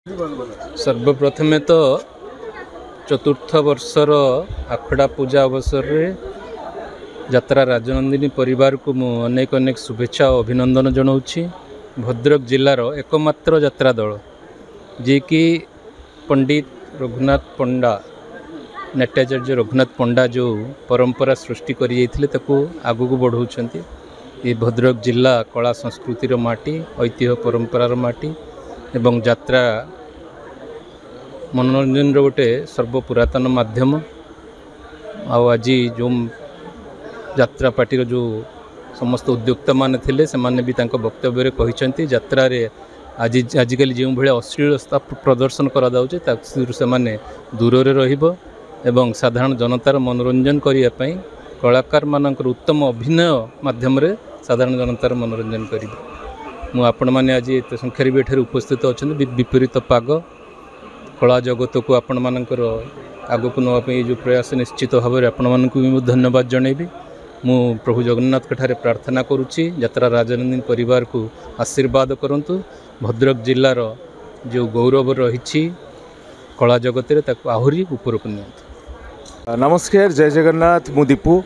सर्वप्रथमे तो चतुर्थ वर्षर आखड़ा पूजा अवसर में यात्रा राजनंदिनी परिवार को मु अनेक अनेक शुभेच्छा और अभिनंदन जनाऊँगी। भद्रक जिलार एकमात्र यात्रा दल जी कि पंडित रघुनाथ पंडा नाट्याचार्य रघुनाथ पंडा जो परंपरा सृष्टि कर आगू बढ़ाऊँ। ये भद्रक जिला कला संस्कृतिर माटी ऐतिह्य परंपरार माटी एवं यात्रा मनोरंजन गोटे सर्वपुरातन माध्यम। आज जो यात्रा पार्टी जो समस्त उद्योक्ता माने थिले से माने भी तांको वक्तव्य कहते यात्रा रे आजिकल जो भाई अश्लीलता प्रदर्शन करा जाउचे से माने दूर रे रहिबो एवं साधारण जनतार मनोरंजन करिया पई कलाकार मानकर उत्तम अभिनय माध्यम रे साधारण जनतार मनोरंजन करिबो। मु आपण माने आज एत संख्यारे भी एठारे उपस्थित अच्छा विपरीत पाग कला जगत को आपण मानकर आगो को नापी जो प्रयास निश्चित भाव में आपण मानक भी धन्यवाद जनइबी। मु प्रभु जगन्नाथ ठारे प्रार्थना करुच्ची यात्रा राजनंदिनी परिवार को आशीर्वाद करंतु। भद्रक जिलार जो गौरव रही कला जगत रे ताको आहुरी ऊपर को नियंतु। नमस्कार, जय जगन्नाथ। मु दीपू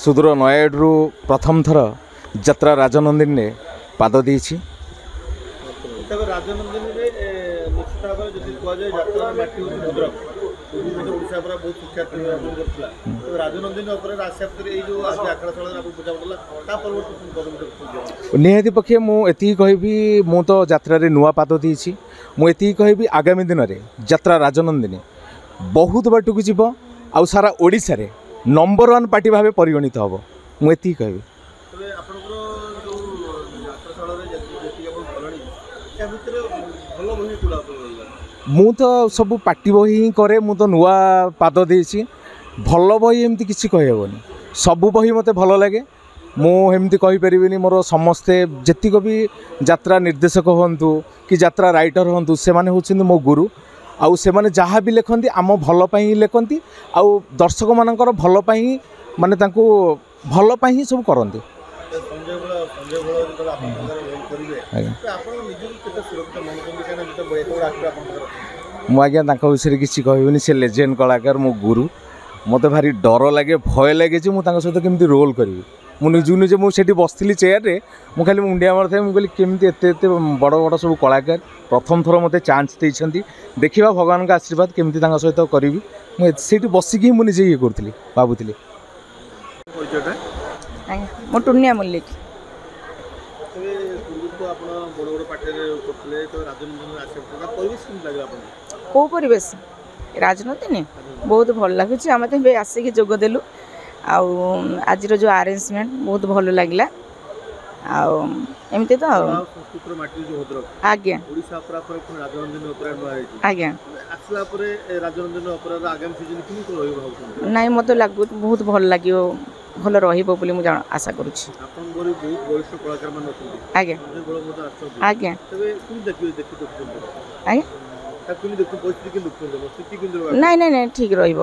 सुदूर नयागढ़ प्रथम थर यात्रा राजनंदिनी ने पाद देछि। निहाती पक्षे मुझे कहबी मु तो यात्रा नुआ पाद देछि। मुझे कहबी आगामी दिन में यात्रा राजनंदिनी बहुत बाटू को जीव आउ सारा ओडिशा रे नंबर 1 पार्टी भाव परिगणित हम। मुझे कहबी मु तो सब पार्टी बही ही करे। मु तो नुआ पाद देछि। भल बही एमती किसी कहबनी, सबू बही मते भल लगे। मुझे कहीपरि मोर समस्ते जेतिक भी यात्रा निर्देशक हूँ कि यात्रा राइटर हूँ से माने होछिन मो गुरु। आउ से माने जहाँ भी लिखती आम भल ही लिखती आउ दर्शक मानकर भल माने तांको भल ही सब करती। मुझे विषय किसी कहबी से लेजेंड कलाकार मो गुरु। मत भारी डर लगे भय लगे मुझे सहित केमती रोल करी। मुझे निजे मुझे बसती चेयर रे मु खाली मुंडिया मार मुझे केमती एत बड़ बड़ सब कलाकार प्रथम थर मत चांस देती। देखा भगवान का आशीर्वाद केमती सहित करी। मुझे बसिक मुझे ये करी भावुली। टुनिया मल्लिक कौ परिवेश राजनीति बहुत भल लगुच। आम तो आसिक जोगदेलु। आज जो अरेंजमेंट बहुत भल लगे एमती तो आज्ञा आज्ञा नाई मत लगू बहुत भल लगे भल रही आशा करुँच। आज्ञा आज्ञा नाई नाई नाई ठीक रही।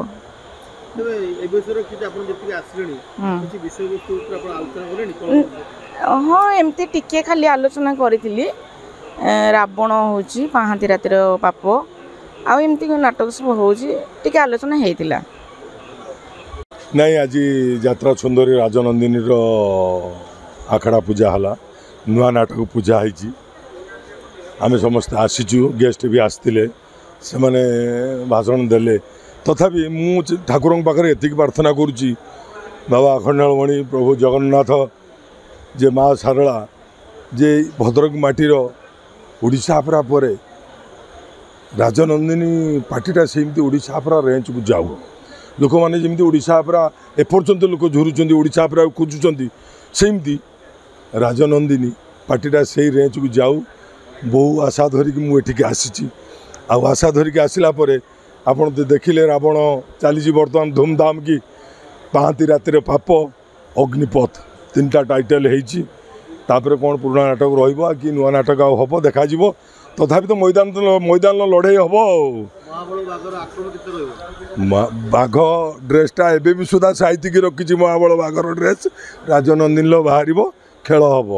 हाँ एमती टिके खाली आलोचना करी। रावण हूँ पाहांती रातिर पाप आमती नाटक सब हूँ आलोचना होता। नहीं आज यात्रा सुंदरी राजनंदिनी आखड़ा पूजा है नुआ नाटक पूजा है। आम समस्त आसीचु गेस्ट भी आसते से माने भाषण देले तथापि मु ठाकुर पाखे एति प्रार्थना करुच्ची बाबा अखंडालमणि प्रभु जगन्नाथ जे माँ सारला जे भद्रक माटीर ओडिशा अपरा परे राजनंदिनी पार्टीटा सेमती ओडिशा अपरा रेंज को जाऊ। लोक मैंने जमी ओडिशा अपरा एपर्यंत लोक झुरुंच ओडिशा अपरा खोजुंट सेमती राजनंदिनी पार्टीटा से रेंज को जाऊ। बहु आशा धरिकी मुझे आसी आशा धरिकी आसला आपड़ तो देखिले रावण चली बर्तमान धूमधाम की पाहांती रातिर पाप अग्निपथ 3टा टाइटल होपर कौन पुराणा नाटक रहा कि नुआ नाटक हम देखा तथापि तो मैदान लड़े हम। बाघ ड्रेसटा एवं सुधा साइतिकी रखी महाबल बाघर ड्रेस राजनंदिनी बाहर खेल हम।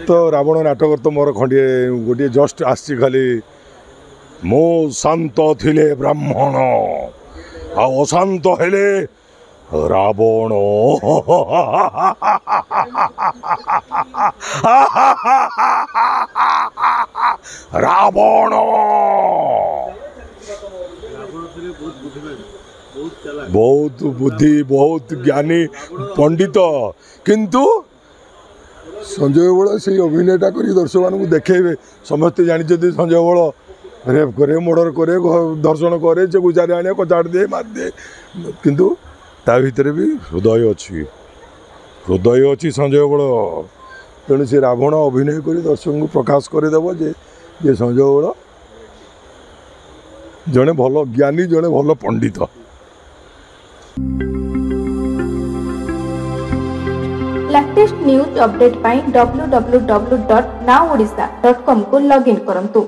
तो रावण नाटक तो मोर खंडे गोटे जस्ट आसी खाली मो शांत थिले ब्राह्मण आ अशांत हेले रावण रावण बहुत बुद्धि बहुत ज्ञानी पंडित किंतु संजय बल से अभिनयटा कर दर्शक मानक देखेबे समस्ते जानते संजय बल रेप करे मर्डर करे दर्शन करे से गुजारे आने कचाड़ दे मार दे किंतु ता भीतर भी हृदय अच्छी संजय बल तेणु से रावण अभिनय कर दर्शक को प्रकाश करदेव जे संजय बल जड़े भल ज्ञानी जड़े भल पंडित। लेटेस्ट न्यूज अपडेट पाई www.nowodisha.com को लॉगिन करंतु।